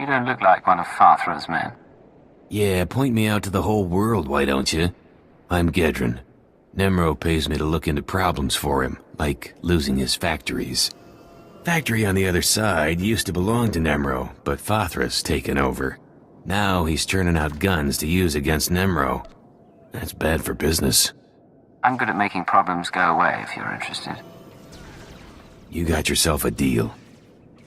don't look like one of Farthra's men. Yeah, point me out to the whole world, why don't you? I'm Gedrin. Nemro pays me to look into problems for him, like losing his factories. Factory on the other side used to belong to Nemro, but Farthra's taken over. Now he's turning out guns to use against Nemro. That's bad for business. I'm good at making problems go away if you're interested. You got yourself a deal.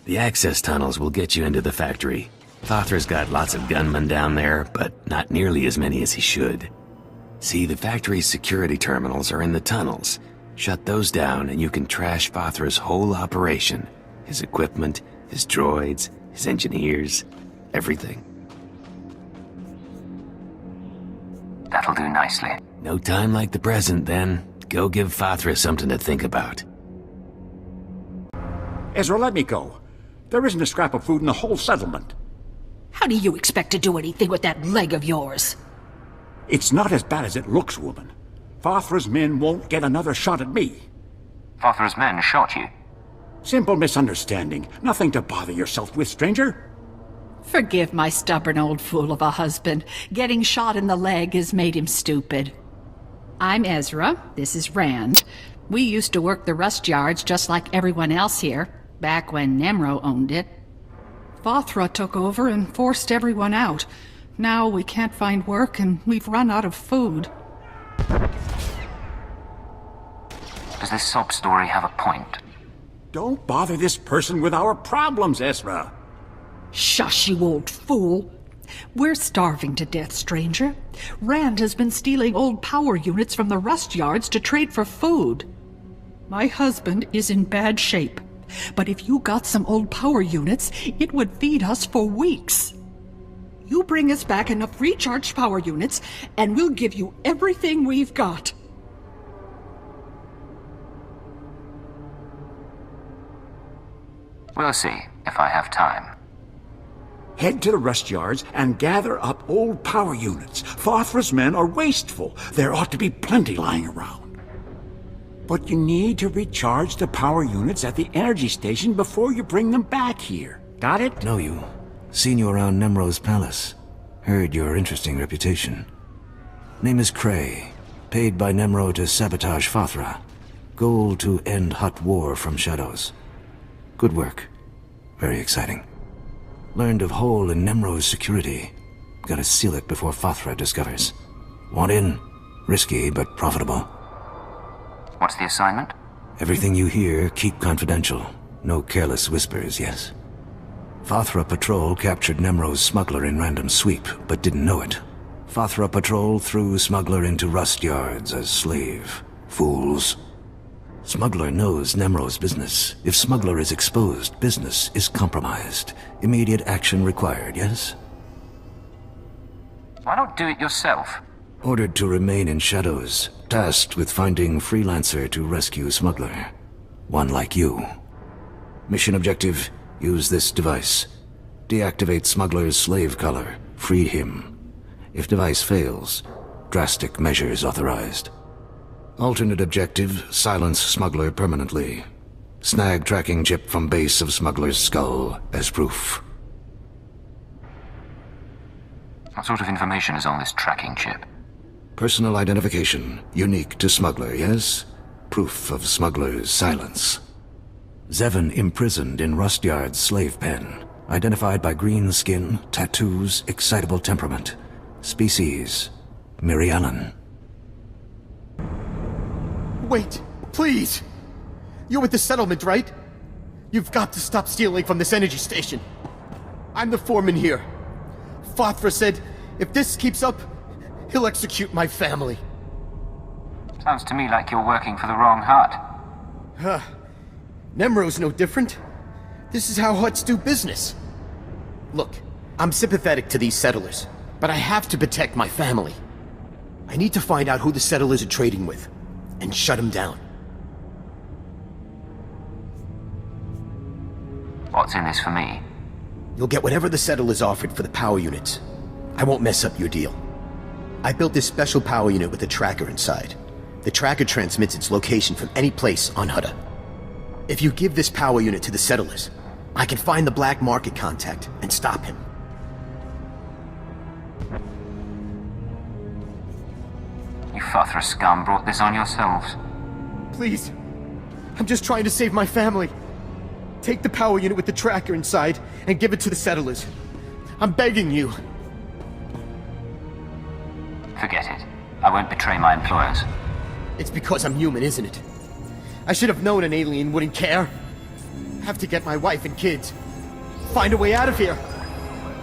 The access tunnels will get you into the factory. Farthra's got lots of gunmen down there, but not nearly as many as he should. See, the factory's security terminals are in the tunnels. Shut those down and you can trash Farthra's whole operation. His equipment, his droids, his engineers, everything. That'll do nicely. No time like the present, then. Go give Farthra something to think about. Ezra, let me go. There isn't a scrap of food in the whole settlement. How do you expect to do anything with that leg of yours? It's not as bad as it looks, woman. Farthra's men won't get another shot at me. Farthra's men shot you. Simple misunderstanding. Nothing to bother yourself with, stranger. Forgive my stubborn old fool of a husband. Getting shot in the leg has made him stupid. I'm Ezra. This is Rand. We used to work the rust yards just like everyone else here, back when Nemro owned it. Farthra took over and forced everyone out. Now we can't find work and we've run out of food. Does this sob story have a point? Don't bother this person with our problems, Ezra. Shush, you old fool. We're starving to death, stranger. Rand has been stealing old power units from the rust yards to trade for food. My husband is in bad shape, but if you got some old power units, it would feed us for weeks. You bring us back enough recharged power units, and we'll give you everything we've got. We'll see, if I have time. Head to the rust yards and gather up old power units. Farthra's men are wasteful. There ought to be plenty lying around. But you need to recharge the power units at the energy station before you bring them back here. Got it? Know you. Seen you around Nemro's palace. Heard your interesting reputation. Name is Cray. Paid by Nemro to sabotage Farthra. Goal to end Hutt war from shadows. Good work. Very exciting. Learned of hole in Nemro's security. Gotta seal it before Farthra discovers. Want in? Risky, but profitable. What's the assignment? Everything you hear, keep confidential. No careless whispers, yes? Farthra Patrol captured Nemro's smuggler in random sweep, but didn't know it. Farthra Patrol threw smuggler into rust yards as slave. Fools. Smuggler knows Nemro's business. If smuggler is exposed, business is compromised. Immediate action required, yes? Why not do it yourself? Ordered to remain in shadows. Tasked with finding freelancer to rescue smuggler. One like you. Mission objective, use this device. Deactivate smuggler's slave collar. Free him. If device fails, drastic measures authorized. Alternate objective, silence smuggler permanently. Snag tracking chip from base of smuggler's skull as proof. What sort of information is on this tracking chip? Personal identification, unique to smuggler, yes? Proof of smuggler's silence. Zevon imprisoned in rust yard's slave pen. Identified by green skin, tattoos, excitable temperament. Species, Mirialan. Wait, please! You're with the settlement, right? You've got to stop stealing from this energy station. I'm the foreman here. Farthra said, if this keeps up, he'll execute my family. Sounds to me like you're working for the wrong Hutt. Nemro's no different. This is how Hutts do business. Look, I'm sympathetic to these settlers, but I have to protect my family. I need to find out who the settlers are trading with, and shut them down. What's in this for me? You'll get whatever the settlers offered for the power units. I won't mess up your deal. I built this special power unit with a tracker inside. The tracker transmits its location from any place on Hutta. If you give this power unit to the settlers, I can find the black market contact and stop him. Fathra scum brought this on yourselves. Please. I'm just trying to save my family. Take the power unit with the tracker inside and give it to the settlers. I'm begging you. Forget it. I won't betray my employers. It's because I'm human, isn't it? I should have known an alien wouldn't care. Have to get my wife and kids. Find a way out of here.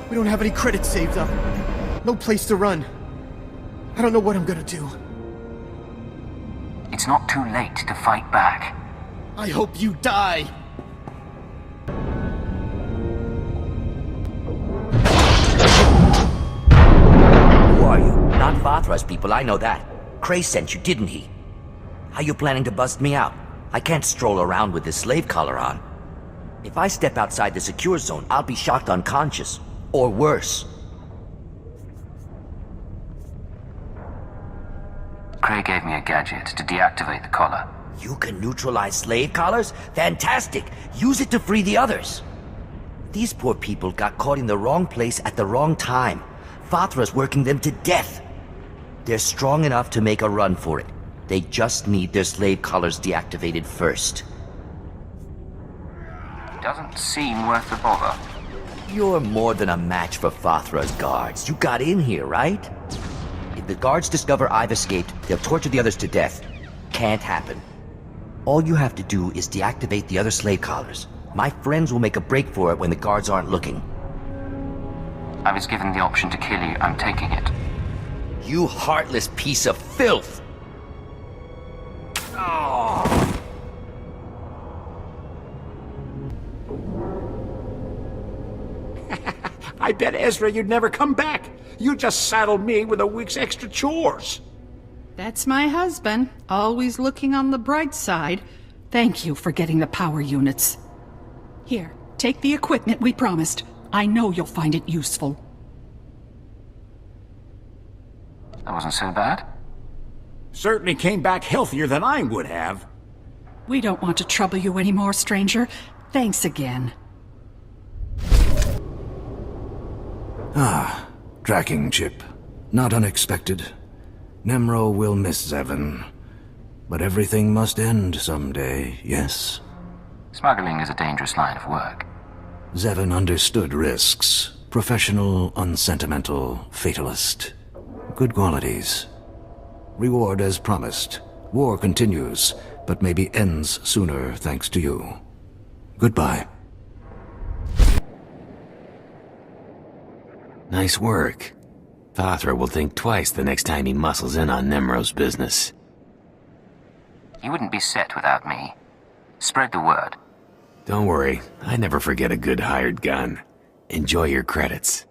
We don't have any credits saved up. No place to run. I don't know what I'm gonna do. It's not too late to fight back. I hope you die. Who are you? Not Fathra's people, I know that. Cray sent you, didn't he? How you planning to bust me out? I can't stroll around with this slave collar on. If I step outside the secure zone, I'll be shocked unconscious. Or worse. Cray gave me a gadget to deactivate the collar. You can neutralize slave collars? Fantastic! Use it to free the others! These poor people got caught in the wrong place at the wrong time. Fathra's working them to death. They're strong enough to make a run for it. They just need their slave collars deactivated first. Doesn't seem worth the bother. You're more than a match for Fathra's guards. You got in here, right? If the guards discover I've escaped, they'll torture the others to death. Can't happen. All you have to do is deactivate the other slave collars. My friends will make a break for it when the guards aren't looking. I was given the option to kill you. I'm taking it. You heartless piece of filth! I bet, Ezra, you'd never come back. You just saddled me with a week's extra chores. That's my husband, always looking on the bright side. Thank you for getting the power units. Here, take the equipment we promised. I know you'll find it useful. That wasn't so bad. Certainly came back healthier than I would have. We don't want to trouble you anymore, stranger. Thanks again. Tracking chip. Not unexpected. Nemro will miss Zevon. But everything must end someday, yes? Smuggling is a dangerous line of work. Zevon understood risks. Professional, unsentimental, fatalist. Good qualities. Reward as promised. War continues, but maybe ends sooner thanks to you. Goodbye. Nice work. Fathra will think twice the next time he muscles in on Nemro's business. You wouldn't be set without me. Spread the word. Don't worry, I never forget a good hired gun. Enjoy your credits.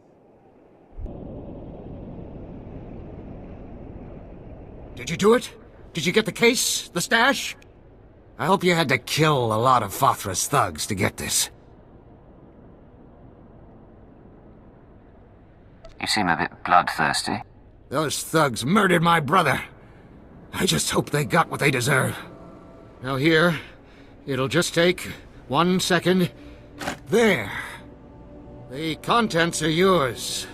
Did you do it? Did you get the case? The stash? I hope you had to kill a lot of Fathra's thugs to get this. You seem a bit bloodthirsty. Those thugs murdered my brother. I just hope they got what they deserve. Now here, it'll just take 1 second. There. The contents are yours.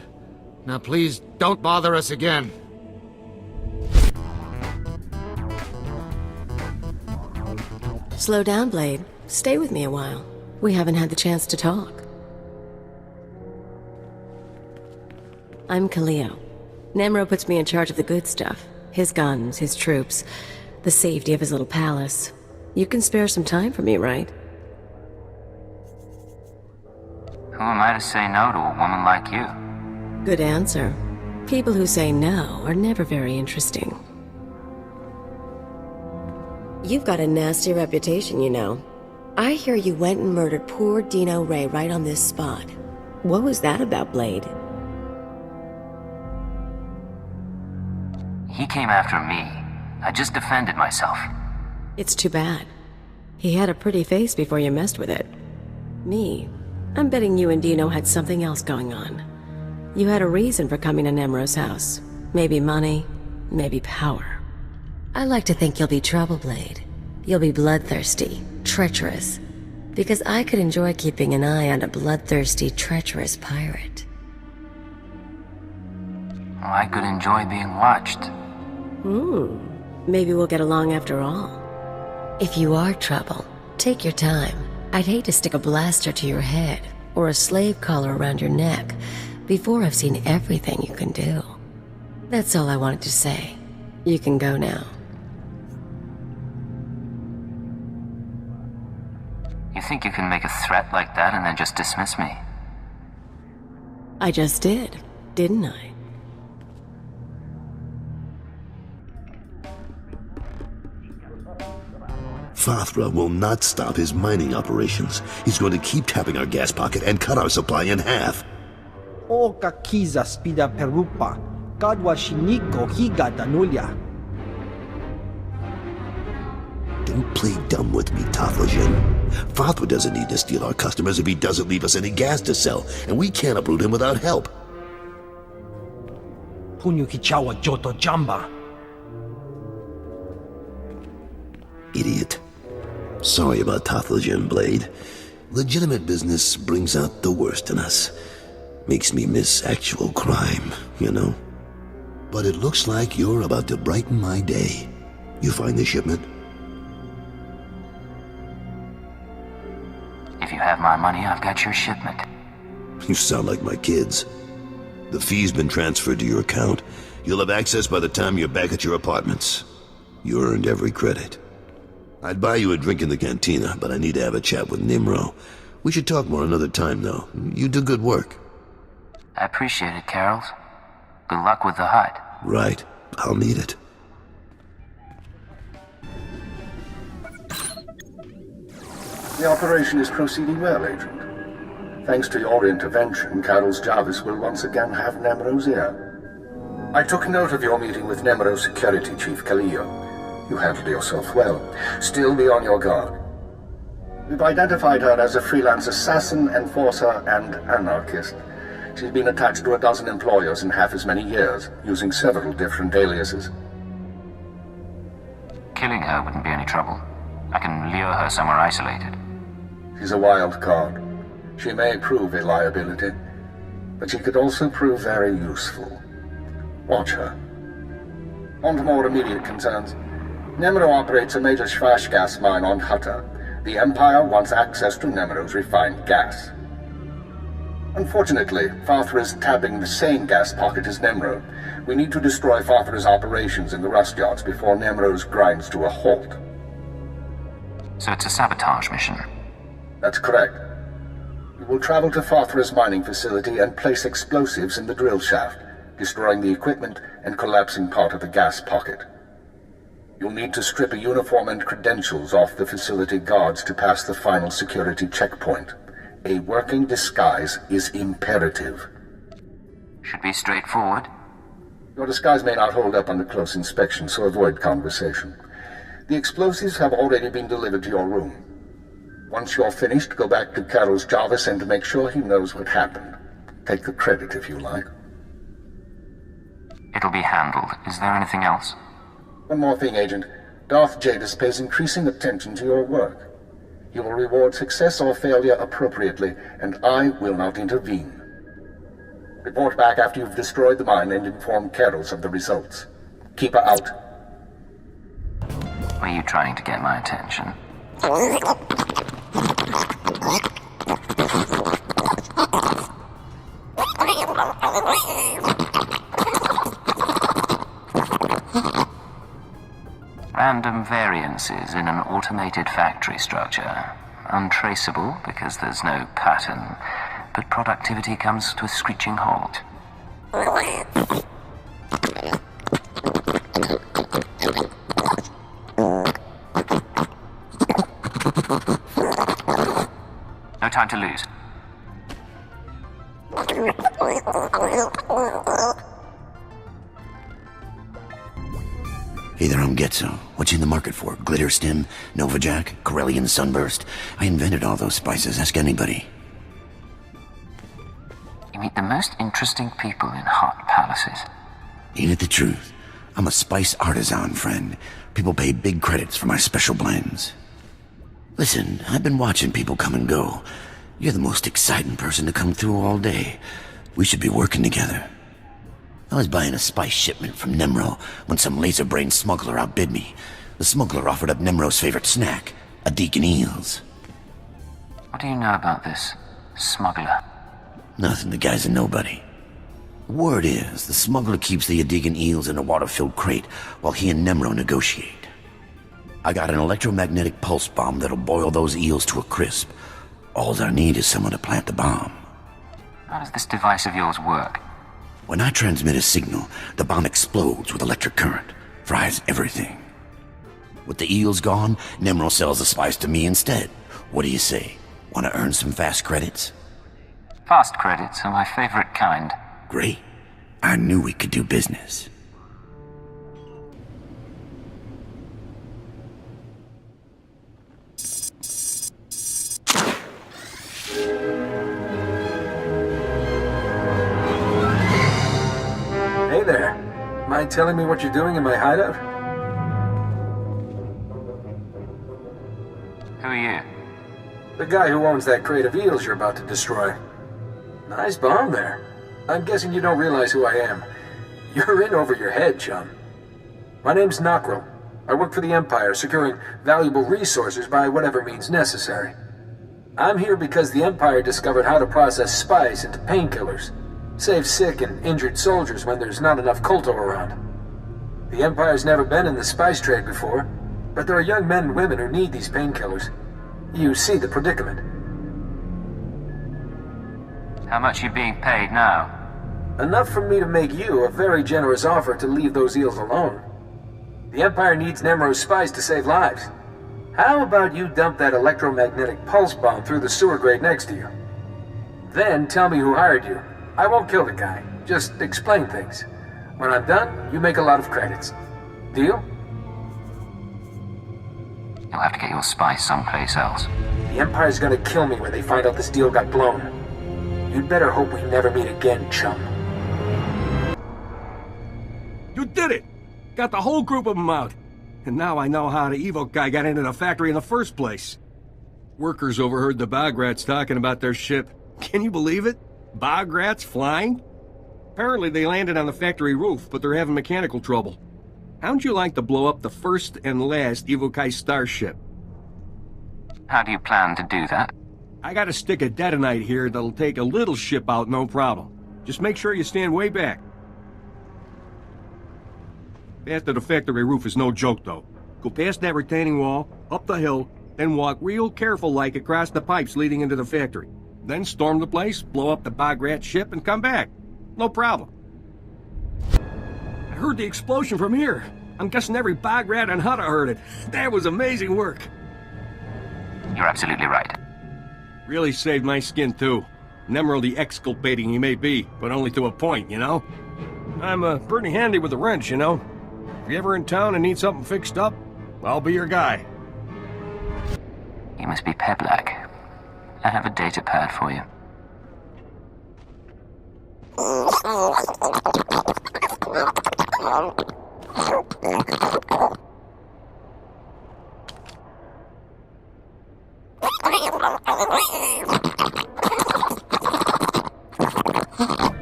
Now please don't bother us again. Slow down, Blade. Stay with me a while. We haven't had the chance to talk. I'm Kaleo. Nemro puts me in charge of the good stuff. His guns, his troops, the safety of his little palace. You can spare some time for me, right? Who am I to say no to a woman like you? Good answer. People who say no are never very interesting. You've got a nasty reputation, you know. I hear you went and murdered poor Dino Ray right on this spot. What was that about, Blade? He came after me. I just defended myself. It's too bad. He had a pretty face before you messed with it. Me, I'm betting you and Dino had something else going on. You had a reason for coming to Nemro's house. Maybe money, maybe power. I like to think you'll be trouble, Blade. You'll be bloodthirsty, treacherous. Because I could enjoy keeping an eye on a bloodthirsty, treacherous pirate. I could enjoy being watched. Maybe we'll get along after all. If you are trouble, take your time. I'd hate to stick a blaster to your head or a slave collar around your neck before I've seen everything you can do. That's all I wanted to say. You can go now. You think you can make a threat like that and then just dismiss me? I just did, didn't I? Fathra will not stop his mining operations. He's going to keep tapping our gas pocket and cut our supply in half. O kakiza spida perupa, kadwa shiniko higa danulia. Don't play dumb with me, Taflajin. Fathra doesn't need to steal our customers if he doesn't leave us any gas to sell, and we can't uproot him without help. Punyu kichawa joto jamba. Idiot. Sorry about Taflajin, Blade. Legitimate business brings out the worst in us. Makes me miss actual crime, you know? But it looks like you're about to brighten my day. You find the shipment? If you have my money, I've got your shipment. You sound like my kids. The fee's been transferred to your account. You'll have access by the time you're back at your apartments. You earned every credit. I'd buy you a drink in the cantina, but I need to have a chat with Nimro. We should talk more another time, though. You do good work. I appreciate it, Carols. Good luck with the hut. Right. I'll need it. The operation is proceeding well, Agent. Thanks to your intervention, Carol's Jarvis will once again have Nemro's ear. I took note of your meeting with Nemro's security chief, Kaleo. You handled yourself well. Still be on your guard. We've identified her as a freelance assassin, enforcer, and anarchist. She's been attached to a dozen employers in half as many years, using several different aliases. Killing her wouldn't be any trouble. I can lure her somewhere isolated. She's a wild card. She may prove a liability, but she could also prove very useful. Watch her. On to more immediate concerns. Nemro operates a major Shvash gas mine on Hutta. The Empire wants access to Nemro's refined gas. Unfortunately, Fathra is tapping the same gas pocket as Nemro. We need to destroy Fathra's operations in the rust yards before Nemro's grinds to a halt. So it's a sabotage mission? That's correct. We will travel to Fathra's mining facility and place explosives in the drill shaft, destroying the equipment and collapsing part of the gas pocket. You'll need to strip a uniform and credentials off the facility guards to pass the final security checkpoint. A working disguise is imperative. Should be straightforward. Your disguise may not hold up under close inspection, so avoid conversation. The explosives have already been delivered to your room. Once you're finished, go back to Carol's Jarvis and make sure he knows what happened. Take the credit if you like. It'll be handled. Is there anything else? One more thing, Agent. Darth Jadis pays increasing attention to your work. He will reward success or failure appropriately, and I will not intervene. Report back after you've destroyed the mine and inform Carols of the results. Keep her out. Were you trying to get my attention? Random variances in an automated factory structure. Untraceable because there's no pattern, but productivity comes to a screeching halt. No time to lose. Hey there, I'm Getzo. What you in the market for? Glitter stem, Nova Jack, Corellian sunburst? I invented all those spices. Ask anybody. You meet the most interesting people in hot palaces. Ain't it the truth? I'm a spice artisan, friend. People pay big credits for my special blends. Listen, I've been watching people come and go. You're the most exciting person to come through all day. We should be working together. I was buying a spice shipment from Nemro when some laser-brained smuggler outbid me. The smuggler offered up Nemro's favorite snack, a deacon eels. What do you know about this smuggler? Nothing, the guy's a nobody. Word is, the smuggler keeps the Adigan eels in a water-filled crate while he and Nemro negotiate. I got an electromagnetic pulse bomb that'll boil those eels to a crisp. All I need is someone to plant the bomb. How does this device of yours work? When I transmit a signal, the bomb explodes with electric current, fries everything. With the eels gone, Nemro sells the spice to me instead. What do you say? Want to earn some fast credits? Fast credits are my favorite kind. Great. I knew we could do business. Hey there. Mind telling me what you're doing in my hideout? Who are you? The guy who owns that crate of eels you're about to destroy. Nice bomb there. I'm guessing you don't realize who I am. You're in over your head, chum. My name's Nockrel. I work for the Empire, securing valuable resources by whatever means necessary. I'm here because the Empire discovered how to process spice into painkillers. Save sick and injured soldiers when there's not enough Kolto around. The Empire's never been in the spice trade before, but there are young men and women who need these painkillers. You see the predicament. How much are you being paid now? Enough for me to make you a very generous offer to leave those eels alone. The Empire needs Nemro's spice to save lives. How about you dump that electromagnetic pulse bomb through the sewer grate next to you? Then tell me who hired you. I won't kill the guy, just explain things. When I'm done, you make a lot of credits. Deal? You'll have to get your spice someplace else. The Empire's gonna kill me when they find out this deal got blown. You'd better hope we never meet again, chum. You did it! Got the whole group of them out. And now I know how the Evo guy got into the factory in the first place. Workers overheard the bog rats talking about their ship. Can you believe it? Bog rats flying? Apparently they landed on the factory roof, but they're having mechanical trouble. How'd you like to blow up the first and last Evokai starship? How do you plan to do that? I got a stick of detonite here that'll take a little ship out, no problem. Just make sure you stand way back. Past the factory roof is no joke, though. Go past that retaining wall, up the hill, then walk real careful-like across the pipes leading into the factory. Then storm the place, blow up the bog rat ship, and come back. No problem. I heard the explosion from here. I'm guessing every bog rat on Hutta heard it. That was amazing work. You're absolutely right. Really saved my skin, too. Nemro the exculpating he may be, but only to a point, you know? I'm pretty handy with a wrench, you know? If you're ever in town and need something fixed up, I'll be your guy. You must be Peblak. I have a data pad for you.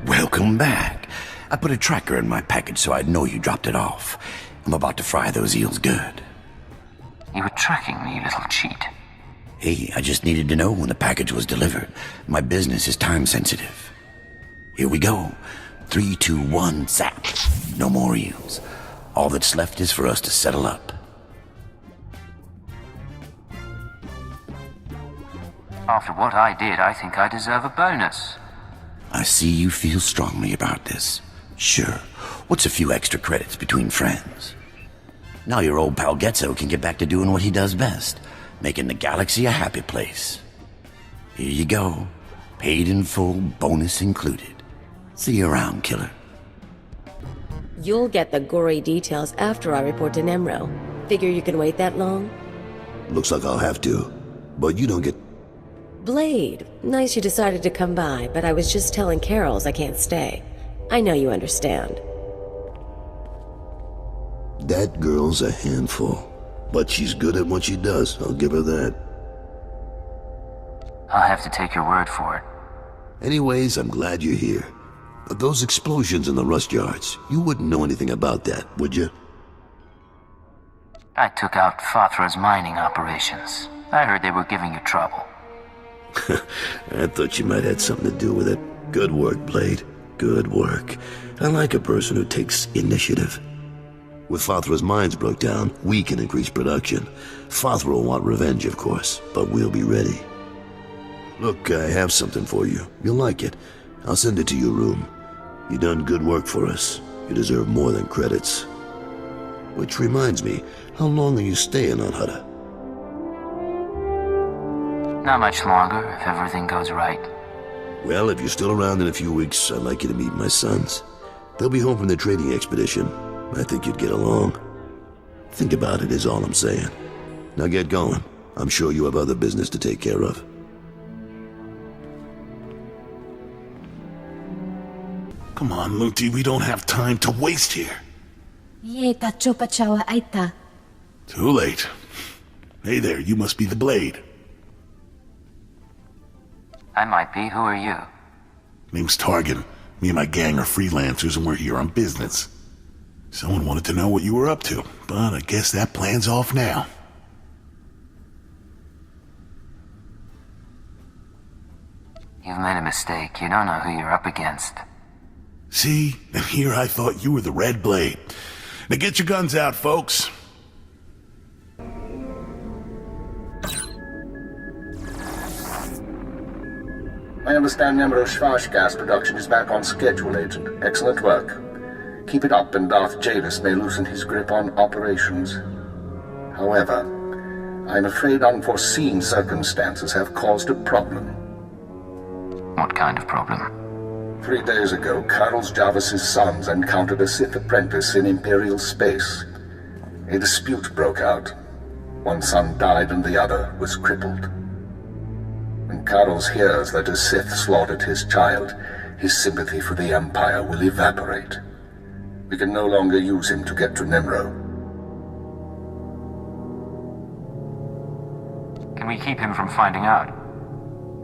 Welcome back. I put a tracker in my package so I'd know you dropped it off. I'm about to fry those eels good. You were tracking me, you little cheat. Hey, I just needed to know when the package was delivered. My business is time sensitive. Here we go. 3, 2, 1, zap. No more eels. All that's left is for us to settle up. After what I did, I think I deserve a bonus. I see you feel strongly about this. Sure. What's a few extra credits between friends? Now your old pal Getzo can get back to doing what he does best, making the galaxy a happy place. Here you go. Paid in full, bonus included. See you around, killer. You'll get the gory details after I report to Nemro. Figure you can wait that long? Looks like I'll have to. But you don't get... Blade, nice you decided to come by, but I was just telling Carols I can't stay. I know you understand. That girl's a handful. But she's good at what she does, I'll give her that. I'll have to take your word for it. Anyways, I'm glad you're here. But those explosions in the rust yards, you wouldn't know anything about that, would you? I took out Fathra's mining operations. I heard they were giving you trouble. I thought you might have something to do with it. Good work, Blade. Good work. I like a person who takes initiative. With Fathra's mines broke down, we can increase production. Fathra will want revenge, of course, but we'll be ready. Look, I have something for you. You'll like it. I'll send it to your room. You done good work for us. You deserve more than credits. Which reminds me, how long are you staying on Hutta? Not much longer, if everything goes right. Well, if you're still around in a few weeks, I'd like you to meet my sons. They'll be home from their trading expedition. I think you'd get along. Think about it is all I'm saying. Now get going. I'm sure you have other business to take care of. Come on, Lunti, we don't have time to waste here. Too late. Hey there, you must be the Blade. I might be. Who are you? Name's Targan. Me and my gang are freelancers and we're here on business. Someone wanted to know what you were up to, but I guess that plan's off now. You've made a mistake. You don't know who you're up against. See? And here I thought you were the Red Blade. Now get your guns out, folks. I understand Nemro Shvash gas production is back on schedule, Agent. Excellent work. Keep it up and Darth Javis may loosen his grip on operations. However, I'm afraid unforeseen circumstances have caused a problem. What kind of problem? 3 days ago, Carlos Jarvis's sons encountered a Sith apprentice in Imperial space. A dispute broke out. One son died and the other was crippled. When Carlos hears that a Sith slaughtered his child, his sympathy for the Empire will evaporate. We can no longer use him to get to Nemro. Can we keep him from finding out?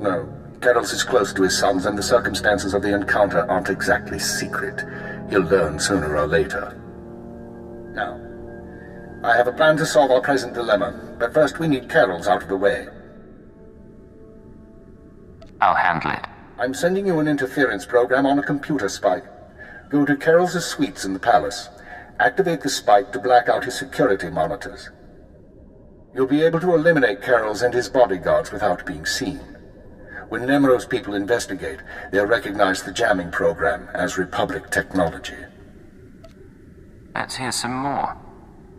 No. Carlos is close to his sons, and the circumstances of the encounter aren't exactly secret. He'll learn sooner or later. Now, I have a plan to solve our present dilemma, but first we need Carol's out of the way. I'll handle it. I'm sending you an interference program on a computer spike. Go to Carol's suites in the palace. Activate the spike to black out his security monitors. You'll be able to eliminate Carol's and his bodyguards without being seen. When Nemro's people investigate, they'll recognize the jamming program as Republic technology. Let's hear some more.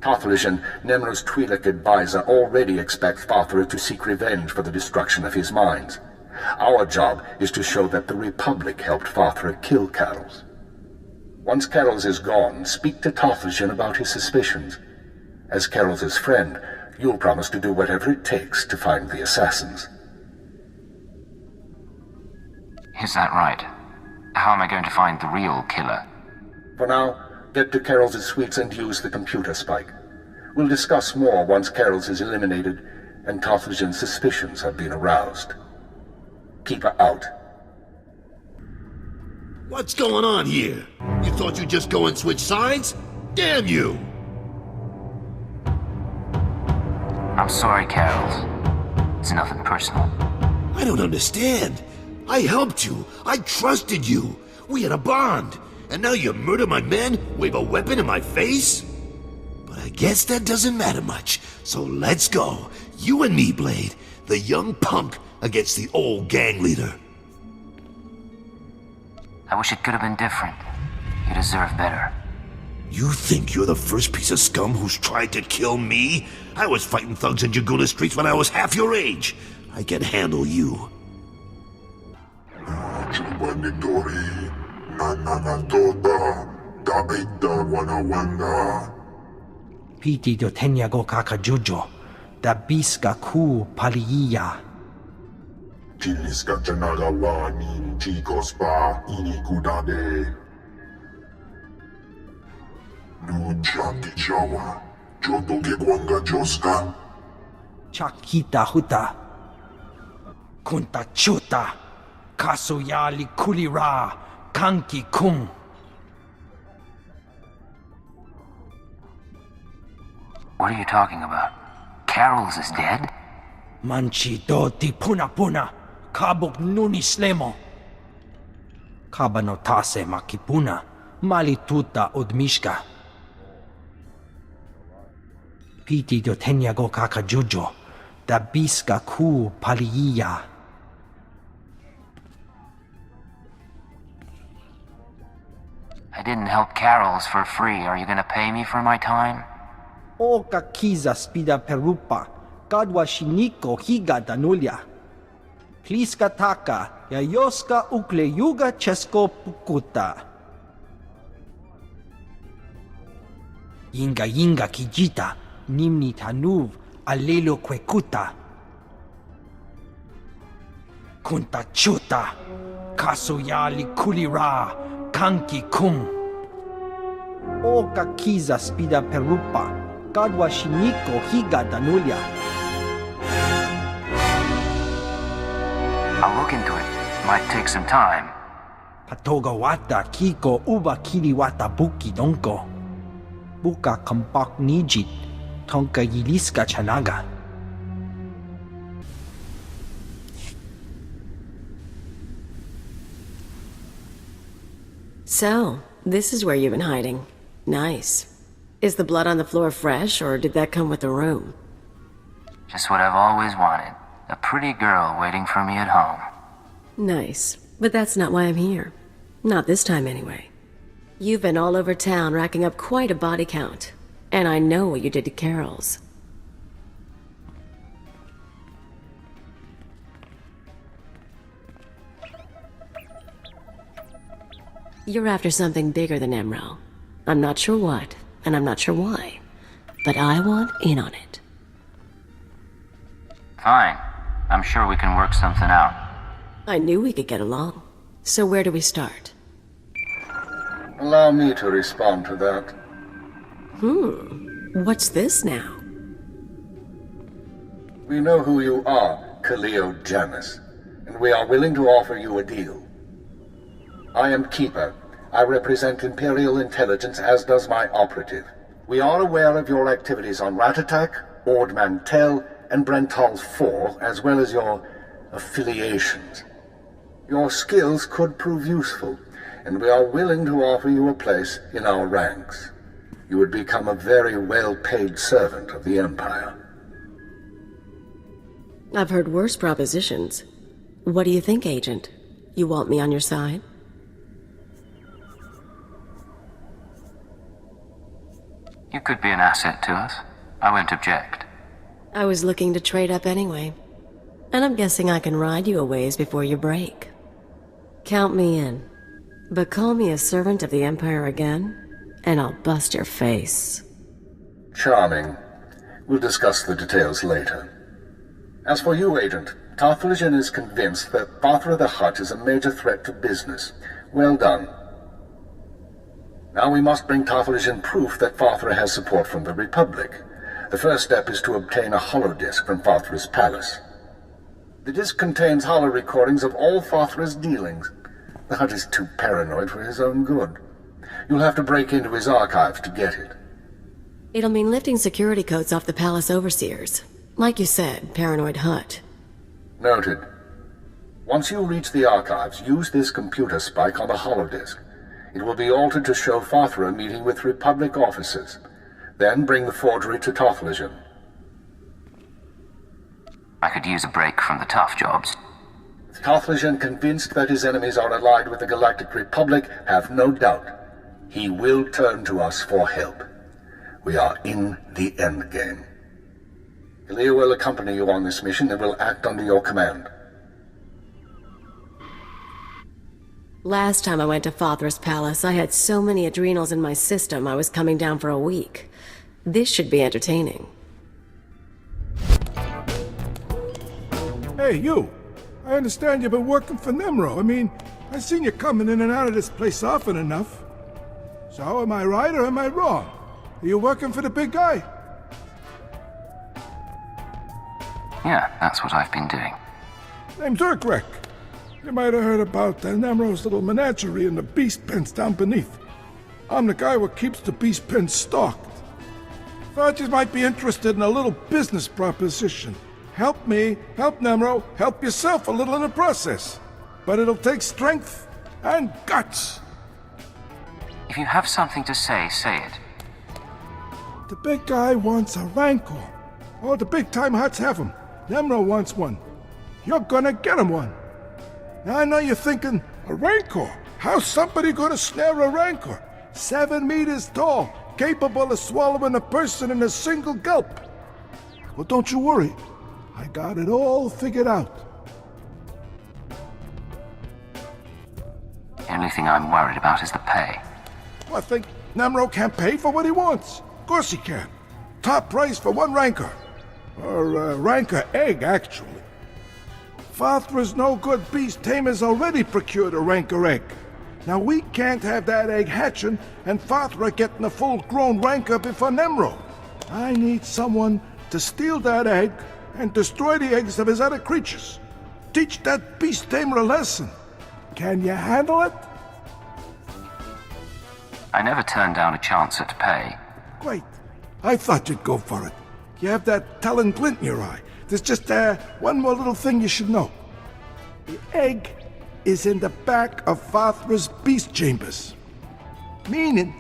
Tothlish, Nemro's Twi'lek advisor, already expect Fathra to seek revenge for the destruction of his mines. Our job is to show that the Republic helped Fathra kill Carol's. Once Carol's is gone, speak to Tothlish about his suspicions. As Carol's friend, you'll promise to do whatever it takes to find the assassins. Is that right? How am I going to find the real killer? For now, get to Carol's suites and use the computer spike. We'll discuss more once Carol's is eliminated and Tothlish's suspicions have been aroused. Keep her out. What's going on here? You thought you'd just go and switch sides? Damn you! I'm sorry, Carol. It's nothing personal. I don't understand. I helped you. I trusted you. We had a bond. And now you murder my men, wave a weapon in my face? But I guess that doesn't matter much. So let's go. You and me, Blade. The young punk against the old gang leader. I wish it could have been different. You deserve better. You think you're the first piece of scum who's tried to kill me? I was fighting thugs in Jaguna streets when I was half your age. I can handle you. Piti do tenya go kakajujo, da biska ku paliya. Jiliska janagawani chicos pa inikudade. Nujaki jawa, joto ke kwanga joska. Chakita Hutta. Kunta chuta. Kasuyali kulira. Kanki Kum. What are you talking about? Carol's is dead? Manchi do ti puna puna, kabuk nuni slemo. Kabanotase makipuna, malituta odmishka. Piti do tenyago kakajujo, da biska ku paliya. I didn't help Carol's for free. Are you gonna pay me for my time? O kakiza spida perupa, kadwa shiniko higa danulya. Pliska taka, yayoska ukle yuga chesko pukuta. Yinga yinga kijita, nimni tanuv, alelo kwekuta. Kunta chuta, kasuyali kulira, kanki kum. O kakiza spida perupa, kadwa shiniko higa danulya. I'll look into it. Might take some time. Patoga wata kiko uba kiriwata buki donko. Buka kampak nijit, tonka yiliska chanaga. So, this is where you've been hiding. Nice. Is the blood on the floor fresh, or did that come with the room? Just what I've always wanted. A pretty girl waiting for me at home. Nice. But that's not why I'm here. Not this time, anyway. You've been all over town racking up quite a body count. And I know what you did to Carol's. You're after something bigger than Emerald. I'm not sure what, and I'm not sure why. But I want in on it. Fine. I'm sure we can work something out. I knew we could get along. So where do we start? Allow me to respond to that. What's this now? We know who you are, Kaleo Janus, and we are willing to offer you a deal. I am Keeper. I represent Imperial Intelligence, as does my operative. We are aware of your activities on Ratatak, Ord Mantell, and Brental's Fall, as well as your affiliations. Your skills could prove useful, and we are willing to offer you a place in our ranks. You would become a very well-paid servant of the Empire. I've heard worse propositions. What do you think, Agent? You want me on your side? You could be an asset to us. I won't object. I was looking to trade up anyway. And I'm guessing I can ride you a ways before you break. Count me in. But call me a servant of the Empire again, and I'll bust your face. Charming. We'll discuss the details later. As for you, Agent, Tarthalion is convinced that Fathra the Hutt is a major threat to business. Well done. Now we must bring Tarthalion proof that Fathra has support from the Republic. The first step is to obtain a holodisk from Fathra's palace. The disk contains holo recordings of all Fathra's dealings. The Hutt is too paranoid for his own good. You'll have to break into his archives to get it. It'll mean lifting security codes off the palace overseers. Like you said, paranoid Hutt. Noted. Once you reach the archives, use this computer spike on the holodisk. It will be altered to show Fathra meeting with Republic officers. Then bring the forgery to Tarthalion. I could use a break from the tough jobs. With Tarthalion convinced that his enemies are allied with the Galactic Republic, have no doubt. He will turn to us for help. We are in the endgame. Ilya will accompany you on this mission and will act under your command. Last time I went to Fathra's palace, I had so many adrenals in my system I was coming down for a week. This should be entertaining. Hey, you! I understand you've been working for Nemro. I mean, I've seen you coming in and out of this place often enough. So, am I right or am I wrong? Are you working for the big guy? Yeah, that's what I've been doing. Name's Urkrek. You might have heard about Nemro's little menagerie in the beast pens down beneath. I'm the guy who keeps the beast pens stocked. Thought you might be interested in a little business proposition. Help me, help Nemro, help yourself a little in the process. But it'll take strength and guts. If you have something to say, say it. The big guy wants a rancor. All the big-time Hutts have them. Nemro wants one. You're gonna get him one. Now I know you're thinking, a rancor? How's somebody gonna snare a rancor? 7 meters tall, capable of swallowing a person in a single gulp. Well, don't you worry. I got it all figured out. The only thing I'm worried about is the pay. Well, I think Nemro can't pay for what he wants. Of course he can. Top price for one rancor. Or a rancor egg, actually. Fathra's no-good beast tamer's already procured a rancor egg. Now we can't have that egg hatching and Fathra getting a full-grown rancor before Nemro. I need someone to steal that egg and destroy the eggs of his other creatures. Teach that beast tamer a lesson. Can you handle it? I never turned down a chance at pay. Great. I thought you'd go for it. You have that telling glint in your eye. There's just one more little thing you should know. The egg is in the back of Fathra's beast chambers. Meaning,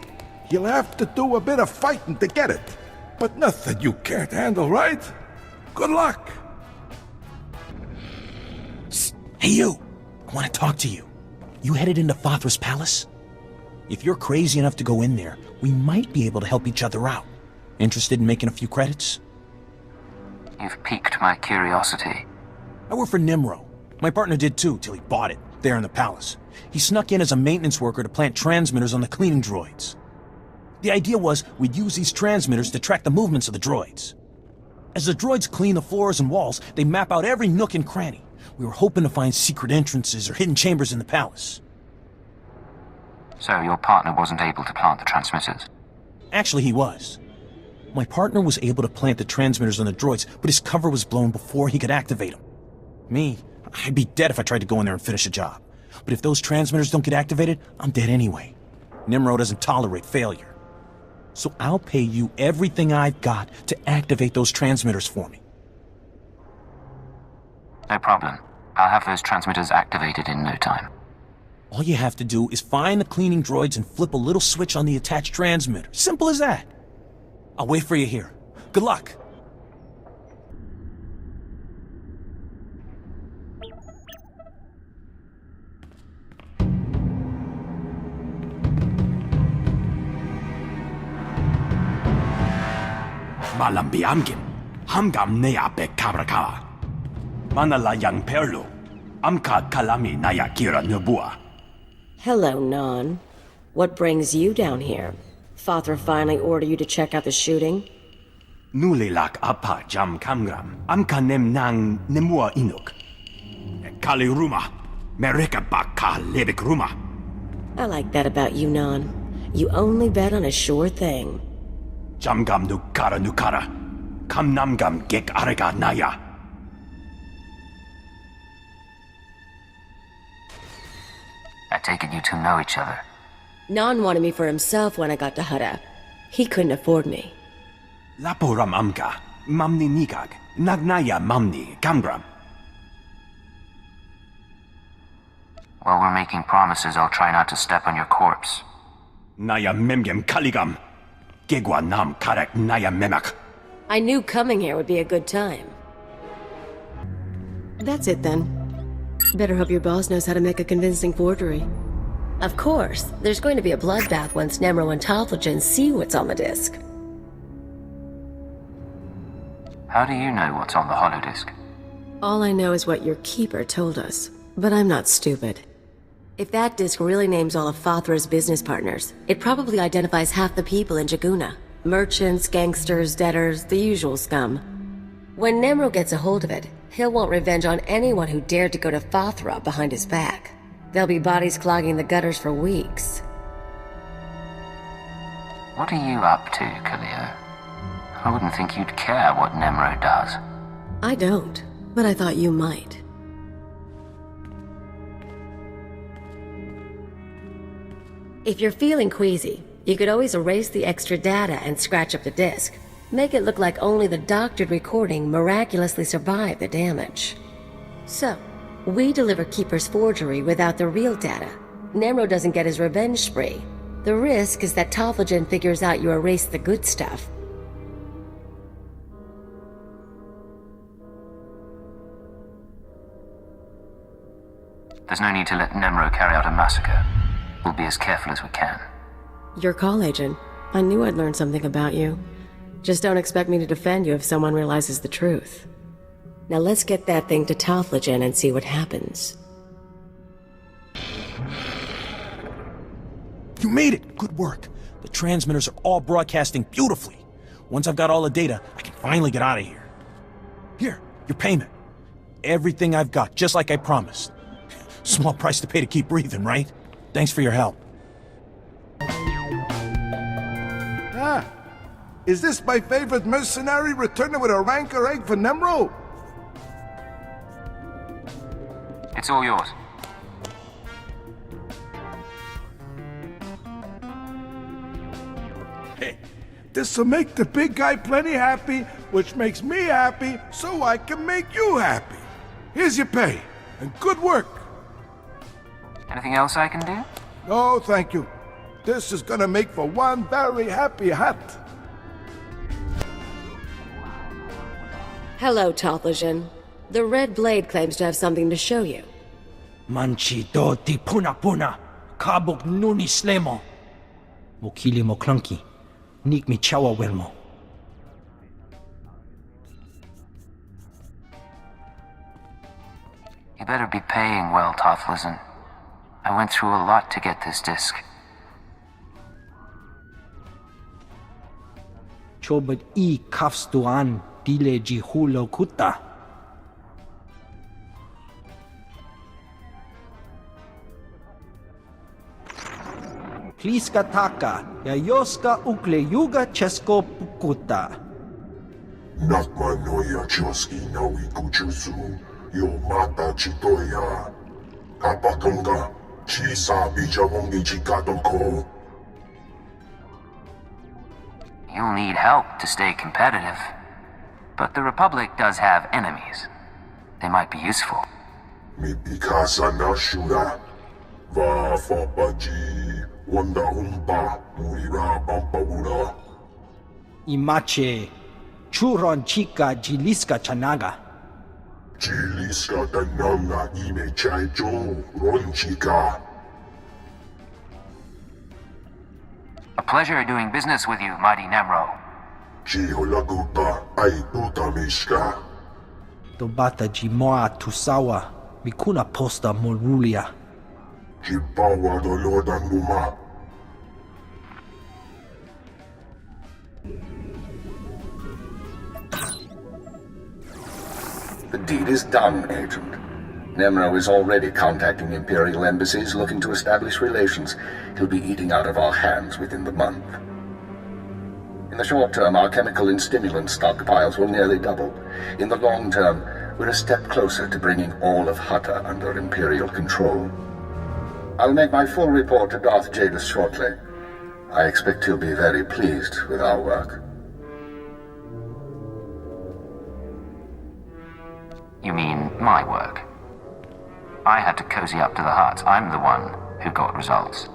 you'll have to do a bit of fighting to get it. But nothing you can't handle, right? Good luck! Psst. Hey you! I want to talk to you. You headed into Fathra's palace? If you're crazy enough to go in there, we might be able to help each other out. Interested in making a few credits? You've piqued my curiosity. I work for Nemro. My partner did too, till he bought it, there in the palace. He snuck in as a maintenance worker to plant transmitters on the cleaning droids. The idea was we'd use these transmitters to track the movements of the droids. As the droids clean the floors and walls, they map out every nook and cranny. We were hoping to find secret entrances or hidden chambers in the palace. So your partner wasn't able to plant the transmitters? Actually, he was. My partner was able to plant the transmitters on the droids, but his cover was blown before he could activate them. Me, I'd be dead if I tried to go in there and finish a job. But if those transmitters don't get activated, I'm dead anyway. Nemro doesn't tolerate failure. So I'll pay you everything I've got to activate those transmitters for me. No problem. I'll have those transmitters activated in no time. All you have to do is find the cleaning droids and flip a little switch on the attached transmitter. Simple as that. I'll wait for you here. Good luck. Malam biamgin, hamgam nea be kabraka. Manala yang perlu, amka kalami naya kira nubua. Hello, Non. What brings you down here? Fathra finally ordered you to check out the shooting? Nulilak apa jam kamgram, amka nem nang nemua inuk. Kali ruma, mereka baka lebek ruma. I like that about you, Non. You only bet on a sure thing. Jamgam nukara, kam namgam gek arega naya. I take it you two know each other. Non wanted me for himself when I got to Hutta. He couldn't afford me. Laporam amka, mamni nigag, nagnaya mamni, kamgram. While we're making promises, I'll try not to step on your corpse. Naya memgem kaligam, gegwa nam karek naya memak. I knew coming here would be a good time. That's it then. Better hope your boss knows how to make a convincing forgery. Of course, there's going to be a bloodbath once Nemro and Tofflegen see what's on the disc. How do you know what's on the holodisc? All I know is what your keeper told us, but I'm not stupid. If that disc really names all of Fathra's business partners, it probably identifies half the people in Jaguna. Merchants, gangsters, debtors, the usual scum. When Nemro gets a hold of it, he'll want revenge on anyone who dared to go to Fathra behind his back. There'll be bodies clogging the gutters for weeks. What are you up to, Kaleo? I wouldn't think you'd care what Nemro does. I don't, but I thought you might. If you're feeling queasy, you could always erase the extra data and scratch up the disk. Make it look like only the doctored recording miraculously survived the damage. So, we deliver Keeper's forgery without the real data. Nemro doesn't get his revenge spree. The risk is that Tophagen figures out you erased the good stuff. There's no need to let Nemro carry out a massacre. We'll be as careful as we can. Your call, Agent. I knew I'd learn something about you. Just don't expect me to defend you if someone realizes the truth. Now let's get that thing to Tophagen and see what happens. You made it! Good work. The transmitters are all broadcasting beautifully. Once I've got all the data, I can finally get out of here. Here, your payment. Everything I've got, just like I promised. Small price to pay to keep breathing, right? Thanks for your help. Ah, is this my favorite mercenary returning with a rancor egg for Nemro? It's all yours. Hey, this'll make the big guy plenty happy, which makes me happy, so I can make you happy. Here's your pay, and good work. Anything else I can do? No, thank you. This is gonna make for one very happy Hutt. Hello, Tophagen. The Red Blade claims to have something to show you. Manchi do ti puna puna, kabuk nuni slemo. Mokili mo clunky, nik mi chawa welmo. You better be paying well, Tophagen. I went through a lot to get this disc. Chobad I kafstuan dile jihulo kuta. Pliska taka, yayoska ukle yuga chesko pukuta. Nakma noya choski nawi kuchuzu, yo mata chitoya. Kapatonga, chisa bijawongi chikadoko. You'll need help to stay competitive. But the Republic does have enemies. They might be useful. Mi pikasa na shura. Va fabaji. Wanda umpa. Murira bampawura. Imache, churon chica jiliska chanaga. Jiliska dananga ime chaijo. Ron chica. A pleasure doing business with you, mighty Nemro. Chiholagupa ay utamishka. Tobata jimoa tusawa, mikuna posta morulia. Chipawa dolodan luma. The deed is done, Agent. Nemro is already contacting Imperial embassies looking to establish relations. He'll be eating out of our hands within the month. In the short term, our chemical and stimulant stockpiles will nearly double. In the long term, we're a step closer to bringing all of Hutta under Imperial control. I'll make my full report to Darth Jadis shortly. I expect he'll be very pleased with our work. You mean my work? I had to cozy up to the Hutt. I'm the one who got results.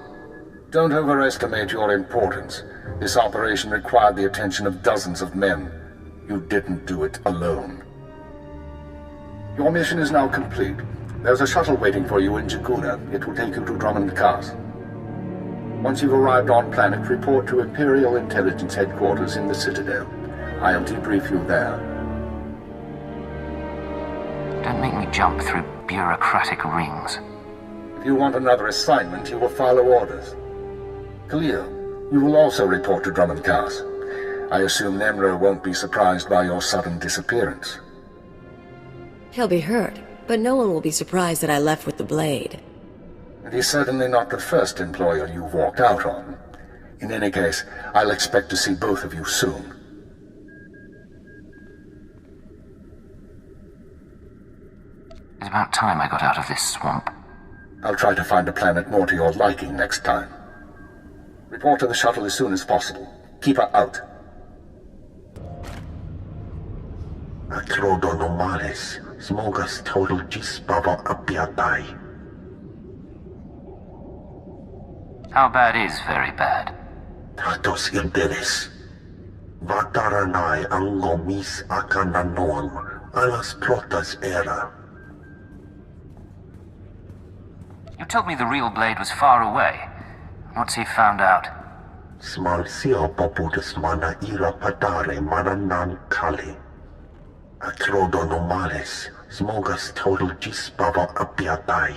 Don't overestimate your importance. This operation required the attention of dozens of men. You didn't do it alone. Your mission is now complete. There's a shuttle waiting for you in Jakuna. It will take you to Drummond Cast. Once you've arrived on planet, report to Imperial Intelligence Headquarters in the Citadel. I'll debrief you there. Don't make me jump through bureaucratic rings. If you want another assignment, you will follow orders. Khalil, you will also report to Drummond Cast. I assume Nemro won't be surprised by your sudden disappearance. He'll be hurt, but no one will be surprised that I left with the blade. And he's certainly not the first employer you've walked out on. In any case, I'll expect to see both of you soon. It's about time I got out of this swamp. I'll try to find a planet more to your liking next time. Report to the shuttle as soon as possible. Keep her out. Acrodonomales, smogas total gisbava apiatai. How bad is very bad? Tatos irdeles. Vataranai angomis akananoam, alas protas era. You told me the real Blade was far away. What's he found out? Smal sio poputus mana ira padare mananan kali. Acrodonomales, smogas total gisbava apiatai.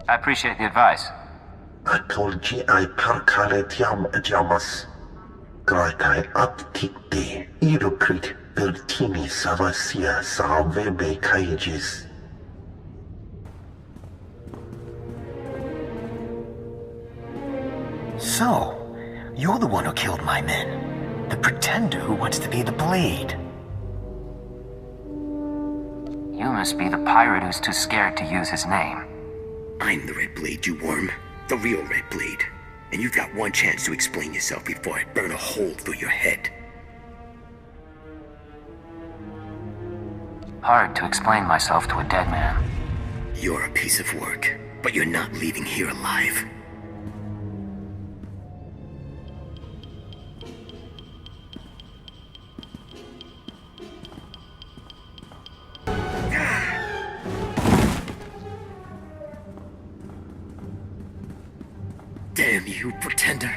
I appreciate the advice. Atolgi ai parkale tiam jamas. Graitai aptikte, irukrit vertini savasia salvebe kaijis. So, you're the one who killed my men. The pretender who wants to be the Blade. You must be the pirate who's too scared to use his name. I'm the Red Blade, you worm. The real Red Blade. And you've got one chance to explain yourself before I burn a hole through your head. Hard to explain myself to a dead man. You're a piece of work, but you're not leaving here alive. Damn you, pretender.